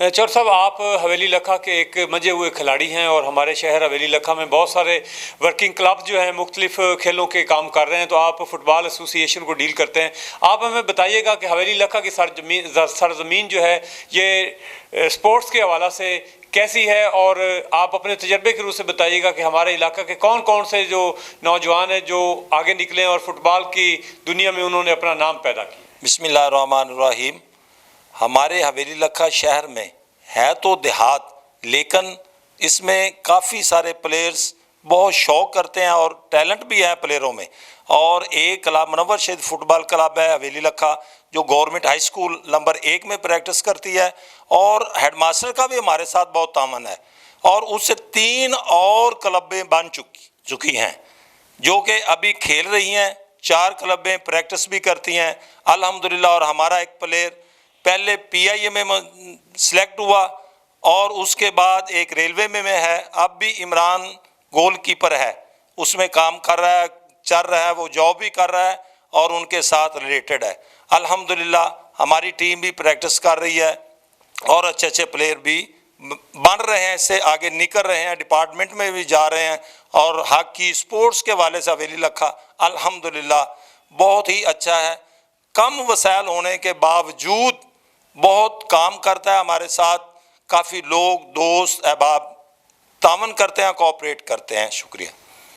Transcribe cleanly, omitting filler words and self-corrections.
चौर साहब, आप हवेली लखा के एक मंजे हुए खिलाड़ी हैं और हमारे शहर हवेली लखा में बहुत सारे वर्किंग क्लब जो हैं मुख्तलिफ खेलों के काम कर रहे हैं, तो आप फुटबॉल एसोसिएशन को डील करते हैं। आप हमें बताइएगा कि हवेली लखा की सरजमीन जो है ये स्पोर्ट्स के हवाला से कैसी है, और आप अपने तजर्बे के रूप से बताइएगा कि हमारे इलाका के कौन कौन से जो नौजवान हैं जो आगे निकले और फुटबॉल की दुनिया में उन्होंने अपना नाम पैदा किया। बिस्मिल्लाहिर्रहमानिर्रहीम। हमारे हवेली लखा शहर में है तो देहात, लेकिन इसमें काफ़ी सारे प्लेयर्स बहुत शौक़ करते हैं और टैलेंट भी है प्लेयरों में। और एक क्लब मुनव्वर शहीद फुटबॉल क्लब है हवेली लखा, जो गवर्नमेंट हाई स्कूल नंबर 1 में प्रैक्टिस करती है, और हेडमास्टर का भी हमारे साथ बहुत तामन है। और उससे 3 और क्लबें बन चुकी हैं जो कि अभी खेल रही हैं। 4 क्लबें प्रैक्टिस भी करती हैं अल्हम्दुलिल्लाह। और हमारा एक प्लेयर पहले PIA में सिलेक्ट हुआ और उसके बाद एक रेलवे में है, अब भी इमरान गोल कीपर है, उसमें काम कर रहा है, चल रहा है, वो जॉब भी कर रहा है और उनके साथ रिलेटेड है। अल्हम्दुलिल्लाह हमारी टीम भी प्रैक्टिस कर रही है और अच्छे अच्छे प्लेयर भी बन रहे हैं, इससे आगे निकल रहे हैं, डिपार्टमेंट में भी जा रहे हैं। और हॉकी स्पोर्ट्स के वाले से हवेली लखा अल्हम्दुलिल्लाह बहुत ही अच्छा है। कम वसाइल होने के बावजूद बहुत काम करता है हमारे साथ। काफ़ी लोग दोस्त अहबाब तावन करते हैं, कोऑपरेट करते हैं। शुक्रिया।